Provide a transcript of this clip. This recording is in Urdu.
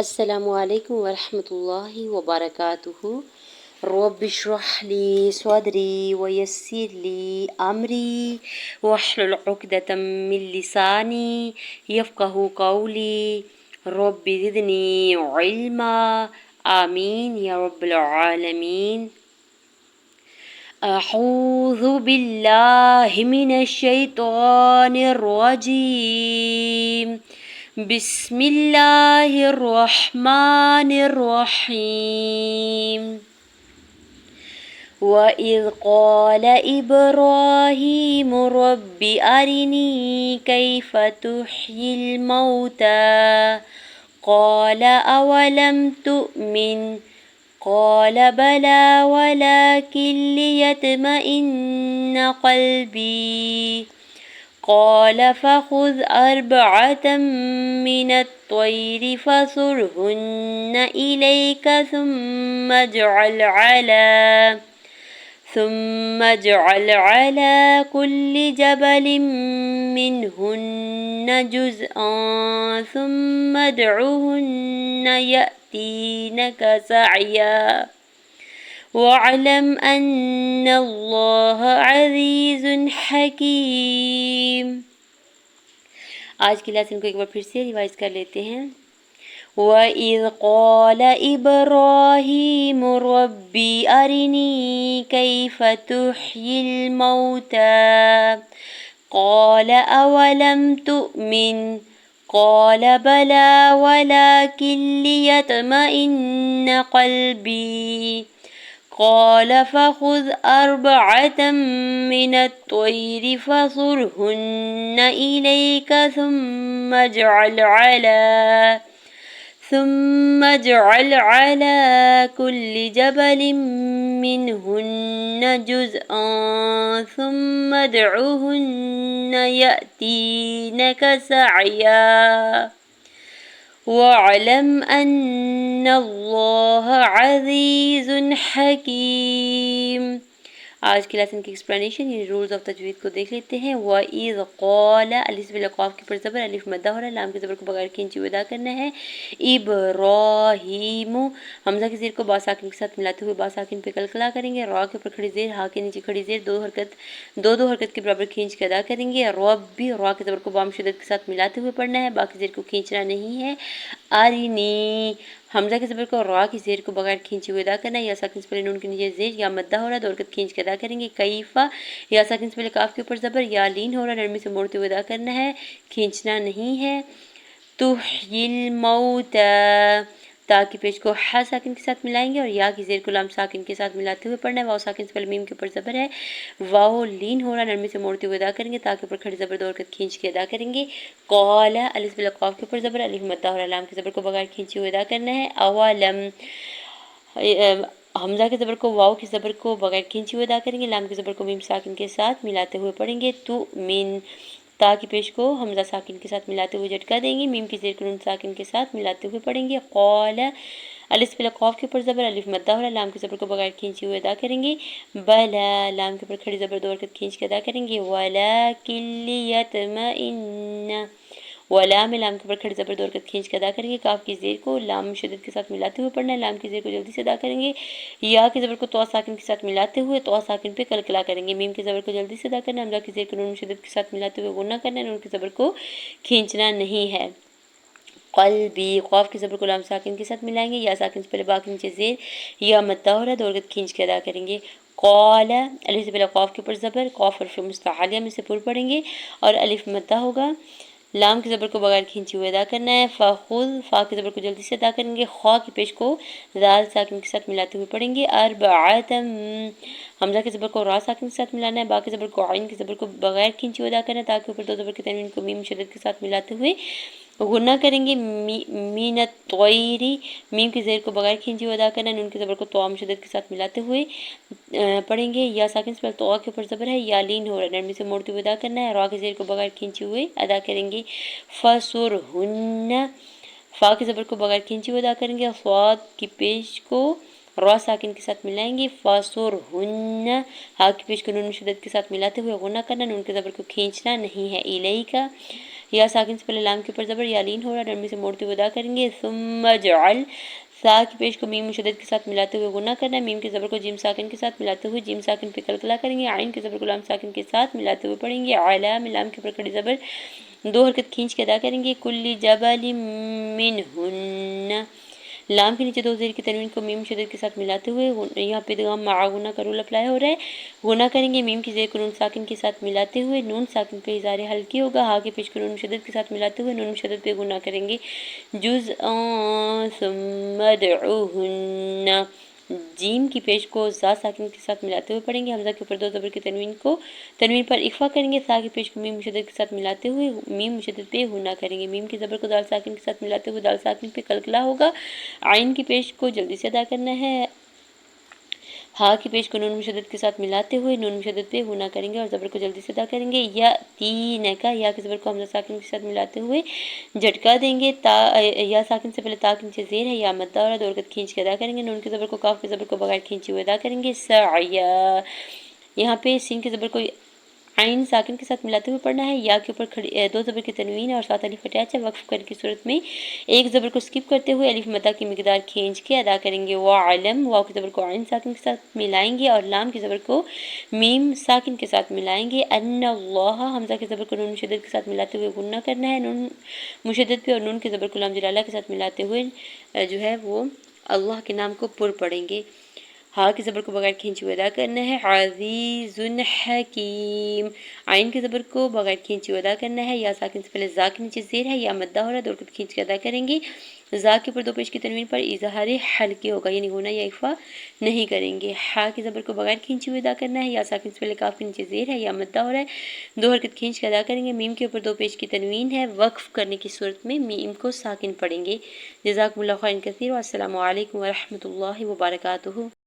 السلام علیکم ورحمۃ اللہ وبرکاتہ۔ رب اشرح لی صدری ویسر لی امری واحلل عقدۃ من لسانی یفقہوا قولی رب زدنی علما آمین یا رب العالمین۔ اعوذ باللہ من الشیطان الرجیم، بسم اللہ الرحمن الرحیم۔ وَإِذْ قَالَ إِبْرَاهِيمُ رَبِّ أَرِنِي كَيْفَ تُحْيِي الْمَوْتَى قَالَ أَوَلَمْ تُؤْمِنْ قَالَ بَلَى وَلَكِنْ لِيَطْمَئِنَّ قَلْبِي قَالَ فَخُذْ أَرْبَعَةً مِّنَ الطَّيْرِ فَصُرْهُنَّ إِلَيْكَ ثُمَّ اجْعَلْ عَلَى كُلِّ جَبَلٍ مِّنْهُنَّ جُزْءًا ثُمَّ ادْعُهُنَّ يَأْتِينَكَ سَعْيًا وَاعْلَمْ أَنَّ اللَّهَ عَزِيزٌ حَكِيمٌ۔ آج کی لیسن کو ایک بار پھر سے ریوائز کر لیتے ہیں۔ وَإِذْ قَالَ إِبْرَاهِيمُ رَبِّ أَرِنِي كَيْفَ تُحْيِي الْمَوْتَى قَالَ أَوَلَمْ تُؤْمِنْ قَالَ بَلَى وَلَكِنْ لِيَطْمَئِنَّ قَلْبِي قَالَ فَخُذْ أَرْبَعَةً مِّنَ الطَّيْرِ فَصُرْهُنَّ إِلَيْكَ ثُمَّ اجْعَلْ عَلَى كُلِّ جَبَلٍ مِّنْهُنَّ جُزْءًا ثُمَّ ادْعُهُنَّ يَأْتِينَكَ سَعْيًا وَاعْلَمْ أَنَّ اللَّهَ عَزِيزٌ حَكِيمٌ۔ آج کے لیسن کی ایکسپلینیشن یعنی رولز آف تجوید کو دیکھ لیتے ہیں۔ وَإِذْ قَالَ الف بلا قاف کے پر زبر، الف مدہ ہو رہا ہے، لام کے زبر کو بغیر کھینچے ہوئے ادا کرنا ہے۔ ابراہیم، حمزہ کی زیر کو با ساکن کے ساتھ ملاتے ہوئے با ساکن پہ قلقلہ کریں گے۔ را کے اوپر کھڑی زیر، ہا کے نیچے کھڑی زیر، دو حرکت کے برابر کھینچ کے ادا کریں گے۔ ربی، را کے زبر کو بام شدت کے ساتھ ملاتے ہوئے پڑھنا ہے، باقی زیر کو کھینچنا نہیں ہے۔ ارینی، حمزہ کے زبر کو را کی زیر کو بغیر کھینچے ہوئے ادا کرنا ہے، یا ساکن سے پہلے نون کے نیچے زیر یا مدہ ہو رہا ہے، دو حرکت کھینچ کے ادا کریں گے۔ کیفا، یا ساکن سے پہلے کاف کے اوپر زبر، یا لین ہو رہا ہے، نرمی سے موڑتے ہوئے ادا کرنا ہے، کھینچنا نہیں ہے۔ تحیی الموتى، تا کی پیش کو ح ساکن کے ساتھ ملائیں گے اور یا کی زیر کو لام ساکن کے ساتھ ملاتے ہوئے پڑھنا ہے۔ واو ساکن سے پہلے میم کے اوپر زبر ہے، واو لین ہو رہا ہے، نرمی سے موڑتے ہوئے ادا کریں گے، تا کے اوپر کھڑی زبر دو حرکت کھینچ کے ادا کریں گے۔ قال، الف بلا قاف کے اوپر زبر، الف مدہ ہو رہا ہے، لام کے زبر کو بغیر کھینچے ہوئے ادا کرنا ہے۔ اولم، حمزہ کے زبر کو واو کی زبر کو بغیر کھینچے ہوئے ادا کریں گے، لام کے زبر کو میم ساکن کے ساتھ ملاتے ہوئے پڑھیں گے۔ تو من، تا کی پیش کو حمزہ ساکن کے ساتھ ملاتے ہوئے جھٹکا دیں گے، میم کی زیر کو نون ساکن کے ساتھ ملاتے ہوئے پڑھیں گے۔ قال، الف بلا قاف کے اوپر زبر، الف مدہ ہو رہا ہے، لام کے زبر کو بغیر کھینچے ہوئے ادا کریں گے۔ بلا، لام کے اوپر کھڑی زبر دو حرکت کھینچ کے ادا کریں گے۔ ولکن لیطمئن، ولا میں لام کے اوپر کھڑی زبر دو حرکت کھینچ کے ادا کریں گے، کاف کی زیر کو لام شدت کے ساتھ ملاتے ہوئے پڑھنا ہے، لام کی زیر کو جلدی سے ادا کریں گے۔ یا کی زبر کو تو ساکن کے ساتھ ملاتے ہوئے تو ساکن پہ قلقلہ کریں گے، میم کی زبر کو جلدی سے ادا کرنا ہے، حمزہ کی زیر کو نون شدت کے ساتھ ملاتے ہوئے غنہ کرنا ہے، نون کی زبر کو کھینچنا نہیں ہے۔ قلبی، قاف کی زبر کو لام ساکن کے ساتھ ملائیں گے، یا ساکن سے پہلے با کے نیچے زیر یا مدہ ہو رہا ہے، دو حرکت کھینچ کے ادا کریں گے۔ قال، الف سے پہلے قاف کے اوپر زبر، قاف حرف مستعلیہ میں سے پر پڑھیں گے اور الف مدہ ہوگا، لام کی زبر کو بغیر کھینچے ہوئے ادا کرنا ہے۔ فخذ، فا کی زبر کو جلدی سے ادا کریں گے، خا کی پیش کو زال ساکن کے ساتھ ملاتے ہوئے پڑھیں گے۔ اربعۃ، حمزہ کی زبر کو را ساکن کے ساتھ ملانا ہے، با کی زبر کو عین کی زبر کو بغیر کھینچے ہوئے ادا کرنا ہے، تاکہ اوپر دو زبر کے تنوین کو میم شدت کے ساتھ ملاتے ہوئے غنہ کریں گے۔ من الطیر، میم کی زیر کو بغیر کھینچے ہوئے ادا کرنا ہے، نون کی زبر کو توام شدت کے ساتھ ملاتے ہوئے پڑھیں گے۔ یا ساکن سے پہلے تو کے اوپر زبر ہے، یا لین ہو رہا ہے، نرمی سے موڑتے ہوئے ادا کرنا ہے، را کی زیر کو بغیر کھینچے ہوئے ادا کریں گے۔ فسرہن، فا کی زبر کو بغیر کھینچے ہوئے ادا کریں گے، صاد کی پیش کو را ساکن کے ساتھ ملائیں گے۔ فسرہن، ہا کی پیش کو نون شدت کے ساتھ ملاتے ہوئے غنہ کرنا، نون کی زبر کو کھینچنا نہیں ہے۔ الیکا، یا ساکن سے پہلے لام کے اوپر زبر یا لین ہو رہا، نرمی سے موڑتے ہوئے ادا کریں گے، ثم جعل سا کی پیش کو میم مشدد کے ساتھ ملاتے ہوئے غنہ کرنا ہے، میم کے زبر کو جیم ساکن کے ساتھ ملاتے ہوئے جیم ساکن پہ قلقلہ کریں گے، عین کے زبر کو لام ساکن کے ساتھ ملاتے ہوئے پڑھیں گے، علا میں لام کے اوپر کھڑی زبر 2 حرکت کھینچ کے ادا کریں گے، کل جبل منہن لام کے نیچے 2 زیر کی تنوین کو میم مشدد کے ساتھ ملاتے ہوئے یہاں پہ ادغام مع غنہ کا رول اپلائی ہو رہا ہے، غنہ کریں گے، میم کی زیر کو نون ساکن کے ساتھ ملاتے ہوئے نون ساکن پہ اظہار ہلکی ہوگا، ہا کے پیش کو نون مشدد کے ساتھ ملاتے ہوئے نون مشدد پہ غنہ کریں گے، جزءا ثم ادعوہن جیم کی پیش کو زا ساکن کے ساتھ ملاتے ہوئے پڑھیں گے، حمزہ کے اوپر 2 زبر کی تنوین پر اخفا کریں گے، سا کی پیش کو میم مشدد کے ساتھ ملاتے ہوئے میم مشدد پہ غنہ کریں گے، میم کی زبر کو دال ساکن کے ساتھ ملاتے ہوئے دال ساکن پہ قلقلہ ہوگا، عین کی پیش کو جلدی سے ادا کرنا ہے، ہا کی پیش کو نون مشدد کے ساتھ ملاتے ہوئے نون مشدد پہ غنہ کریں گے اور زبر کو جلدی سے ادا کریں گے، یا تین کا یا کی زبر کو حمزہ ساکن کے ساتھ ملاتے ہوئے جھٹکا دیں گے، تا یا ساکن سے پہلے تا کے نیچے زیر ہے یا مدہ اور 2 حرکت کھینچ کے ادا کریں گے، نون کی زبر کو کاف کی زبر کو بغیر کھینچے ہوئے ادا کریں گے، سعیا یہاں پہ سین کی زبر کو عین ساکن کے ساتھ ملاتے ہوئے پڑھنا ہے، یا کے اوپر 2 زبر کی تنوین ہے اور 7 الف اٹیچ ہے، وقف کر کی صورت میں ایک زبر کو سکپ کرتے ہوئے الف مدہ کی مقدار کھینچ کے ادا کریں گے، وعلم واو کی زبر کو عین ساکن کے ساتھ ملائیں گے اور لام کی زبر کو میم ساکن کے ساتھ ملائیں گے، ان اللہ حمزہ کی زبر کو نون مشدد کے ساتھ ملاتے ہوئے غنہ کرنا ہے، نون مشدد پہ اور نون کی زبر کو لام جلالہ کے ساتھ ملاتے ہوئے جو ہے وہ اللہ کے نام کو پر پڑھیں گے، ہا کی زبر کو بغیر کھینچے ہوئے ادا کرنا ہے، عزیز حکیم عین کی زبر کو بغیر کھینچے ہوئے ادا کرنا ہے، یا ساکن سے پہلے زا کے نیچے زیر ہے یا مدہ ہو رہا ہے، 2 حرکت کھینچ کے ادا کریں گے، زا کے اوپر 2 پیش کی تنوین پر اظہار حلقے ہوگا یعنی غنہ یا اخفا نہیں کریں گے، ہا کی زبر کو بغیر کھینچے ہوئے ادا کرنا ہے، یا ساکن سے پہلے کاف کے نیچے زیر ہے یا مدہ ہو رہا ہے، 2 حرکت کھینچ کے ادا کریں گے، میم کے اوپر 2 پیش کی تنوین ہے، وقف کرنے کی صورت میں میم کو ساکن پڑھیں گے، جزاکم اللہ خیرا کثیر، والسلام علیکم ورحمۃ اللہ وبرکاتہ۔